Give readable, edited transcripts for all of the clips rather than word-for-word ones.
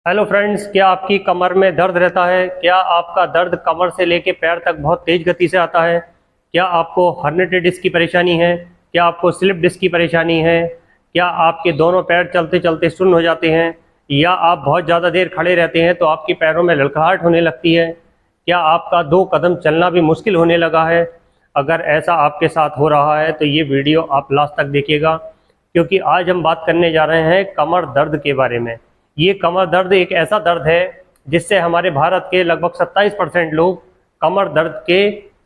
Hello friends, क्या आपकी कमर में दर्द रहता है? क्या आपका दर्द कमर से लेकर पैर तक बहुत तेज गति से आता है? क्या आपको हर्निएटेड डिस्क की परेशानी है? क्या आपको स्लिप डिस्क की परेशानी है? क्या आपके दोनों पैर चलते चलते सुन्न हो जाते हैं? या आप बहुत ज़्यादा देर खड़े रहते हैं तो आपकी पैरों में लड़खड़ाहट होने लगती है? क्या आपका 2 कदम चलना भी मुश्किल होने लगा है? अगर ऐसा आपके साथ हो रहा है तो ये वीडियो आप लास्ट तक देखिएगा, क्योंकि आज हम बात करने जा रहे हैं कमर दर्द के बारे में। ये कमर दर्द एक ऐसा दर्द है जिससे हमारे भारत के लगभग 27% लोग कमर दर्द के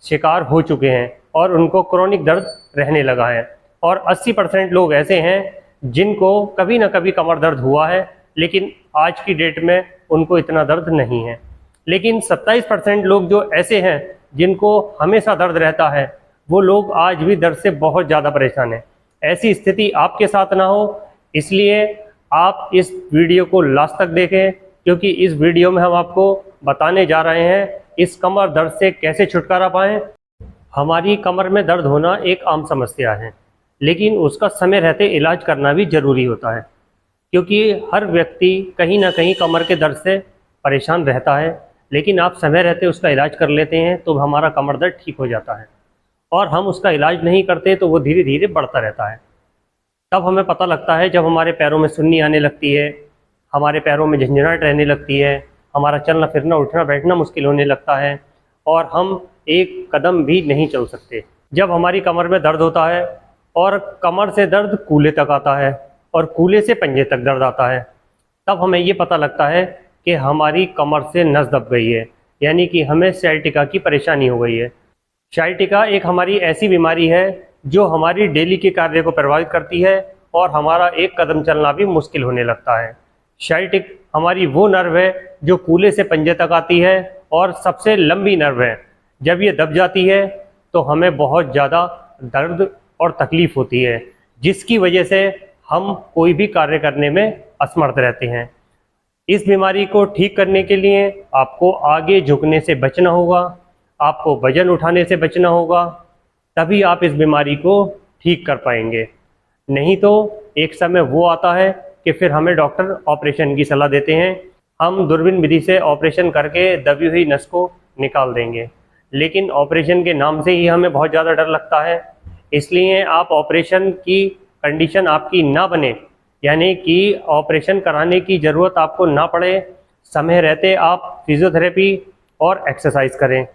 शिकार हो चुके हैं और उनको क्रोनिक दर्द रहने लगा है, और 80% लोग ऐसे हैं जिनको कभी ना कभी कमर दर्द हुआ है, लेकिन आज की डेट में उनको इतना दर्द नहीं है। लेकिन 27% लोग जो ऐसे हैं जिनको हमेशा दर्द रहता है, वो लोग आज भी दर्द से बहुत ज़्यादा परेशान हैं। ऐसी स्थिति आपके साथ ना हो, इसलिए आप इस वीडियो को लास्ट तक देखें, क्योंकि इस वीडियो में हम आपको बताने जा रहे हैं इस कमर दर्द से कैसे छुटकारा पाएं। हमारी कमर में दर्द होना एक आम समस्या है, लेकिन उसका समय रहते इलाज करना भी ज़रूरी होता है, क्योंकि हर व्यक्ति कहीं ना कहीं कमर के दर्द से परेशान रहता है। लेकिन आप समय रहते उसका इलाज कर लेते हैं तो हमारा कमर दर्द ठीक हो जाता है, और हम उसका इलाज नहीं करते तो वो धीरे धीरे बढ़ता रहता है। तब हमें पता लगता है जब हमारे पैरों में सुन्नी आने लगती है, हमारे पैरों में झंझनाहट रहने लगती है, हमारा चलना फिरना उठना बैठना मुश्किल होने लगता है, और हम एक कदम भी नहीं चल सकते। जब हमारी कमर में दर्द होता है और कमर से दर्द कूल्हे तक आता है और कूल्हे से पंजे तक दर्द आता है, तब हमें ये पता लगता है कि हमारी कमर से नस दब गई है, यानी कि हमें सायटिका की परेशानी हो गई है। सायटिका एक हमारी ऐसी बीमारी है जो हमारी डेली के कार्य को प्रभावित करती है और हमारा एक कदम चलना भी मुश्किल होने लगता है। सायटिक हमारी वो नर्व है जो कूल्हे से पंजे तक आती है और सबसे लंबी नर्व है। जब ये दब जाती है तो हमें बहुत ज़्यादा दर्द और तकलीफ़ होती है, जिसकी वजह से हम कोई भी कार्य करने में असमर्थ रहते हैं। इस बीमारी को ठीक करने के लिए आपको आगे झुकने से बचना होगा, आपको वजन उठाने से बचना होगा, तभी आप इस बीमारी को ठीक कर पाएंगे। नहीं तो एक समय वो आता है कि फिर हमें डॉक्टर ऑपरेशन की सलाह देते हैं। हम दूरबीन विधि से ऑपरेशन करके दबी हुई नस को निकाल देंगे, लेकिन ऑपरेशन के नाम से ही हमें बहुत ज़्यादा डर लगता है। इसलिए आप ऑपरेशन की कंडीशन आपकी ना बने, यानी कि ऑपरेशन कराने की ज़रूरत आपको ना पड़े, समय रहते आप फिजियोथेरेपी और एक्सरसाइज करें।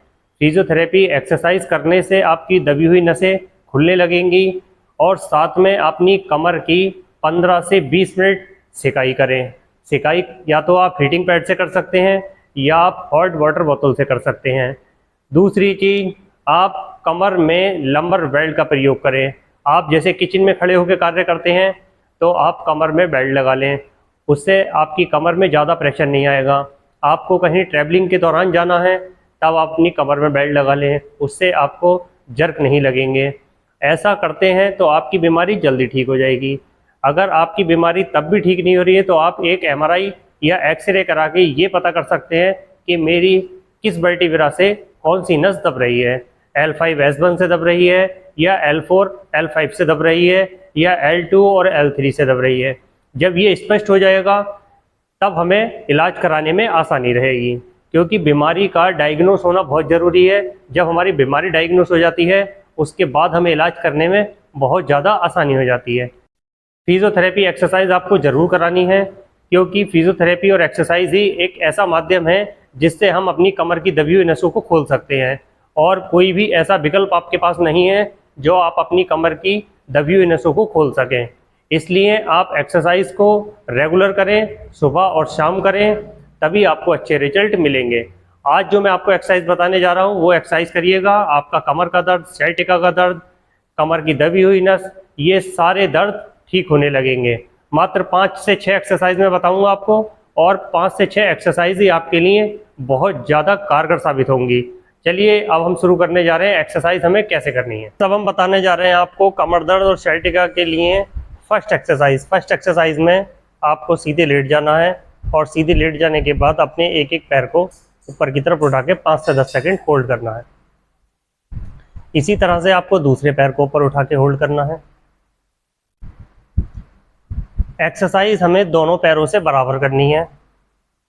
फिजियोथेरेपी एक्सरसाइज करने से आपकी दबी हुई नसें खुलने लगेंगी, और साथ में अपनी कमर की 15 से 20 मिनट सिकाई करें। सिकाई या तो आप हीटिंग पैड से कर सकते हैं या आप हॉट वाटर बोतल से कर सकते हैं। दूसरी चीज़, आप कमर में लंबर बेल्ट का प्रयोग करें। आप जैसे किचन में खड़े होकर कार्य करते हैं तो आप कमर में बेल्ट लगा लें, उससे आपकी कमर में ज़्यादा प्रेशर नहीं आएगा। आपको कहीं ट्रैवलिंग के दौरान जाना है तब आप अपनी कमर में बेल्ट लगा लें, उससे आपको जर्क नहीं लगेंगे। ऐसा करते हैं तो आपकी बीमारी जल्दी ठीक हो जाएगी। अगर आपकी बीमारी तब भी ठीक नहीं हो रही है तो आप एक MRI या एक्सरे करा के ये पता कर सकते हैं कि मेरी किस वर्टिब्रा से कौन सी नस दब रही है, L5S1 से दब रही है या L4 L5 से दब रही है या L2 और L3 से दब रही है। जब ये स्पष्ट हो जाएगा तब हमें इलाज कराने में आसानी रहेगी, क्योंकि बीमारी का डायग्नोस होना बहुत ज़रूरी है। जब हमारी बीमारी डायग्नोस हो जाती है उसके बाद हमें इलाज करने में बहुत ज़्यादा आसानी हो जाती है। फिजियोथेरेपी एक्सरसाइज आपको ज़रूर करानी है, क्योंकि फिजियोथेरेपी और एक्सरसाइज ही एक ऐसा माध्यम है जिससे हम अपनी कमर की दबी हुई नसों को खोल सकते हैं, और कोई भी ऐसा विकल्प आपके पास नहीं है जो आप अपनी कमर की दबी हुई नसों को खोल सकें। इसलिए आप एक्सरसाइज को रेगुलर करें, सुबह और शाम करें, तभी आपको अच्छे रिजल्ट मिलेंगे। आज जो मैं आपको एक्सरसाइज बताने जा रहा हूँ वो एक्सरसाइज करिएगा, आपका कमर का दर्द, सायटिका का दर्द, कमर की दबी हुई नस, ये सारे दर्द ठीक होने लगेंगे। मात्र 5 से 6 एक्सरसाइज में बताऊंगा आपको, और 5 से 6 एक्सरसाइज ही आपके लिए बहुत ज़्यादा कारगर साबित होंगी। चलिए अब हम शुरू करने जा रहे हैं एक्सरसाइज हमें कैसे करनी है। तब हम बताने जा रहे हैं आपको कमर दर्द और सायटिका के लिए फर्स्ट एक्सरसाइज में आपको सीधे लेट जाना है, और सीधे लेट जाने के बाद अपने एक एक पैर को ऊपर की तरफ उठा के 5 से 10 सेकंड होल्ड करना है। इसी तरह से आपको दूसरे पैर को ऊपर उठा के होल्ड करना है। एक्सरसाइज हमें दोनों पैरों से बराबर करनी है।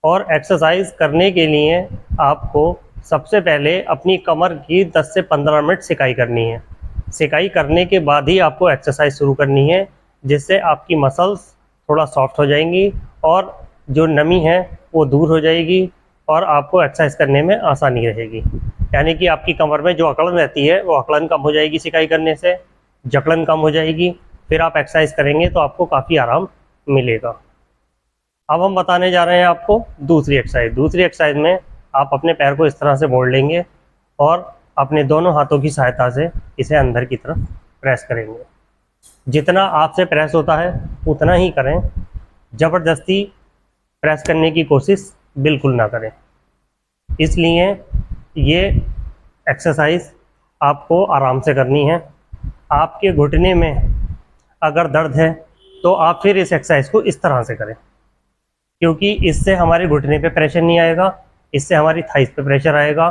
और एक्सरसाइज करने के लिए आपको सबसे पहले अपनी कमर की 10 से 15 मिनट सिकाई करनी है। सिकाई करने के बाद ही आपको एक्सरसाइज शुरू करनी है, जिससे आपकी मसल्स थोड़ा सॉफ्ट हो जाएंगी और जो नमी है वो दूर हो जाएगी और आपको एक्सरसाइज करने में आसानी रहेगी। यानी कि आपकी कमर में जो अकड़न रहती है वो अकड़न कम हो जाएगी सिकाई करने से, जकड़न कम हो जाएगी। फिर आप एक्सरसाइज करेंगे तो आपको काफ़ी आराम मिलेगा। अब हम बताने जा रहे हैं आपको दूसरी एक्सरसाइज। दूसरी एक्सरसाइज में आप अपने पैर को इस तरह से मोड़ लेंगे और अपने दोनों हाथों की सहायता से इसे अंदर की तरफ प्रेस करेंगे। जितना आपसे प्रेस होता है उतना ही करें, ज़बरदस्ती प्रेस करने की कोशिश बिल्कुल ना करें। इसलिए ये एक्सरसाइज आपको आराम से करनी है। आपके घुटने में अगर दर्द है तो आप फिर इस एक्सरसाइज को इस तरह से करें, क्योंकि इससे हमारे घुटने पे प्रेशर नहीं आएगा, इससे हमारी थाइस पे प्रेशर आएगा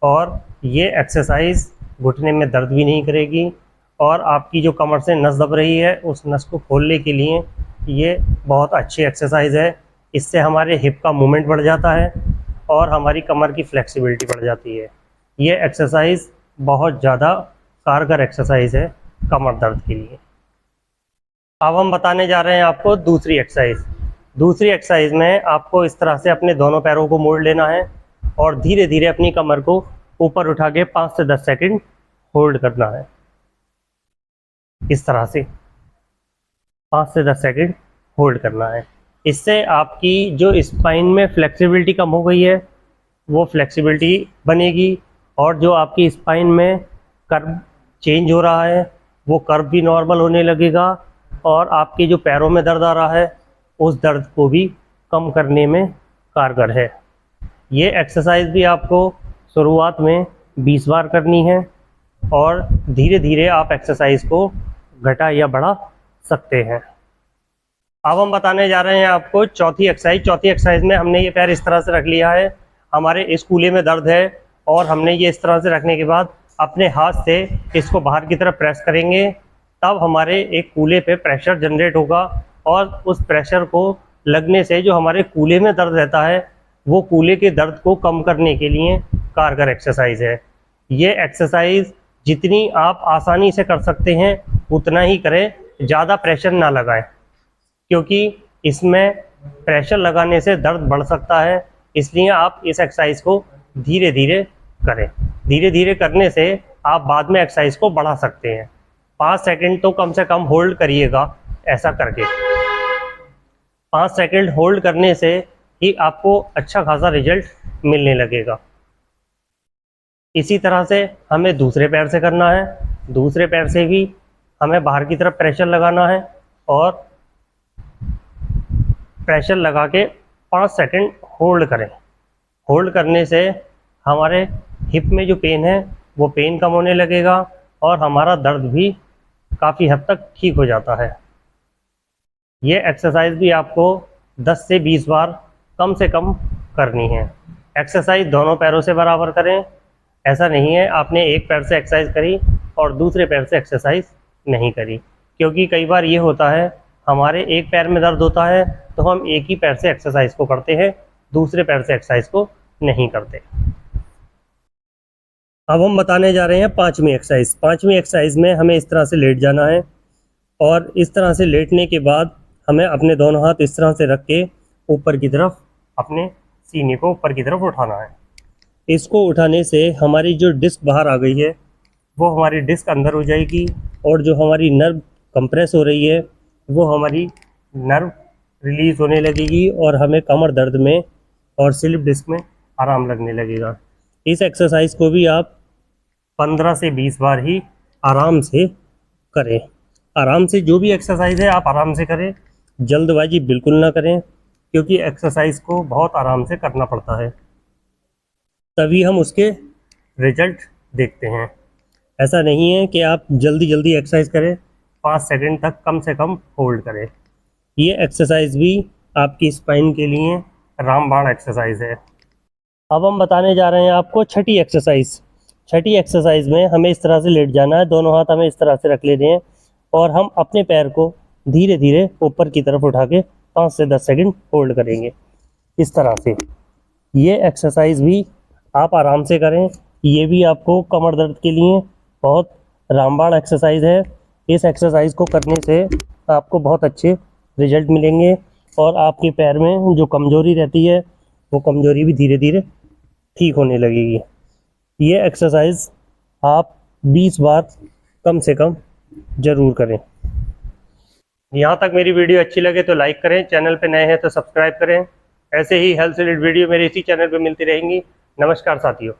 और ये एक्सरसाइज घुटने में दर्द भी नहीं करेगी और आपकी जो कमर से नस दब रही है उस नस को खोलने के लिए ये बहुत अच्छी एक्सरसाइज है। इससे हमारे हिप का मूवमेंट बढ़ जाता है और हमारी कमर की फ्लेक्सिबिलिटी बढ़ जाती है। ये एक्सरसाइज बहुत ज़्यादा कारगर एक्सरसाइज है कमर दर्द के लिए। अब हम बताने जा रहे हैं आपको दूसरी एक्सरसाइज। दूसरी एक्सरसाइज में आपको इस तरह से अपने दोनों पैरों को मोड़ लेना है और धीरे धीरे अपनी कमर को ऊपर उठा के 5 से 10 सेकंड होल्ड करना है। इस तरह से 5 से 10 सेकंड होल्ड करना है। इससे आपकी जो स्पाइन में फ्लेक्सिबिलिटी कम हो गई है वो फ्लेक्सिबिलिटी बनेगी और जो आपकी स्पाइन में कर्व चेंज हो रहा है वो कर्व भी नॉर्मल होने लगेगा और आपके जो पैरों में दर्द आ रहा है उस दर्द को भी कम करने में कारगर है। ये एक्सरसाइज भी आपको शुरुआत में 20 बार करनी है और धीरे धीरे आप एक्सरसाइज को घटा या बढ़ा सकते हैं। अब हम बताने जा रहे हैं आपको चौथी एक्सरसाइज। चौथी एक्सरसाइज में हमने ये पैर इस तरह से रख लिया है, हमारे इस कूल्हे में दर्द है और हमने ये इस तरह से रखने के बाद अपने हाथ से इसको बाहर की तरफ प्रेस करेंगे, तब हमारे एक कूल्हे पे प्रेशर जनरेट होगा और उस प्रेशर को लगने से जो हमारे कूल्हे में दर्द रहता है वो कूल्हे के दर्द को कम करने के लिए कारगर एक्सरसाइज है। ये एक्सरसाइज जितनी आप आसानी से कर सकते हैं उतना ही करें, ज़्यादा प्रेशर ना लगाएं, क्योंकि इसमें प्रेशर लगाने से दर्द बढ़ सकता है। इसलिए आप इस एक्सरसाइज को धीरे धीरे करें। धीरे धीरे करने से आप बाद में एक्सरसाइज को बढ़ा सकते हैं। 5 सेकंड तो कम से कम होल्ड करिएगा। ऐसा करके 5 सेकंड होल्ड करने से ही आपको अच्छा खासा रिजल्ट मिलने लगेगा। इसी तरह से हमें दूसरे पैर से करना है। दूसरे पैर से भी हमें बाहर की तरफ प्रेशर लगाना है और प्रेशर लगा के 5 सेकंड होल्ड करें। होल्ड करने से हमारे हिप में जो पेन है वो पेन कम होने लगेगा और हमारा दर्द भी काफ़ी हद तक ठीक हो जाता है। ये एक्सरसाइज भी आपको 10 से 20 बार कम से कम करनी है। एक्सरसाइज दोनों पैरों से बराबर करें। ऐसा नहीं है आपने एक पैर से एक्सरसाइज करी और दूसरे पैर से एक्सरसाइज नहीं करी, क्योंकि कई बार ये होता है हमारे एक पैर में दर्द होता है तो हम एक ही पैर से एक्सरसाइज को करते हैं, दूसरे पैर से एक्सरसाइज को नहीं करते। अब हम बताने जा रहे हैं पांचवी एक्सरसाइज। पांचवी एक्सरसाइज में हमें इस तरह से लेट जाना है और इस तरह से लेटने के बाद हमें अपने दोनों हाथ इस तरह से रख के ऊपर की तरफ अपने सीने को ऊपर की तरफ उठाना है। इसको उठाने से हमारी जो डिस्क बाहर आ गई है वो हमारी डिस्क अंदर हो जाएगी और जो हमारी नर्व कंप्रेस हो रही है वो हमारी नर्व रिलीज़ होने लगेगी और हमें कमर दर्द में और स्लिप डिस्क में आराम लगने लगेगा। इस एक्सरसाइज को भी आप 15 से 20 बार ही आराम से करें। आराम से जो भी एक्सरसाइज है आप आराम से करें, जल्दबाजी बिल्कुल ना करें, क्योंकि एक्सरसाइज को बहुत आराम से करना पड़ता है, तभी हम उसके रिजल्ट देखते हैं। ऐसा नहीं है कि आप जल्दी जल्दी एक्सरसाइज करें, 5 सेकंड तक कम से कम होल्ड करें। ये एक्सरसाइज भी आपकी स्पाइन के लिए रामबाण एक्सरसाइज है। अब हम बताने जा रहे हैं आपको छठी एक्सरसाइज। छठी एक्सरसाइज में हमें इस तरह से लेट जाना है, दोनों हाथ हमें इस तरह से रख लेने हैं और हम अपने पैर को धीरे धीरे ऊपर की तरफ उठा के 5 से 10 सेकंड होल्ड करेंगे। इस तरह से। ये एक्सरसाइज भी आप आराम से करें, ये भी आपको कमर दर्द के लिए बहुत रामबाण एक्सरसाइज है। इस एक्सरसाइज को करने से आपको बहुत अच्छे रिजल्ट मिलेंगे और आपके पैर में जो कमजोरी रहती है वो कमजोरी भी धीरे धीरे ठीक होने लगेगी। ये एक्सरसाइज आप 20 बार कम से कम ज़रूर करें। यहाँ तक मेरी वीडियो अच्छी लगे तो लाइक करें, चैनल पे नए हैं तो सब्सक्राइब करें। ऐसे ही हेल्थ से रिलेटेड वीडियो मेरे इसी चैनल पे मिलती रहेंगी। नमस्कार साथियों।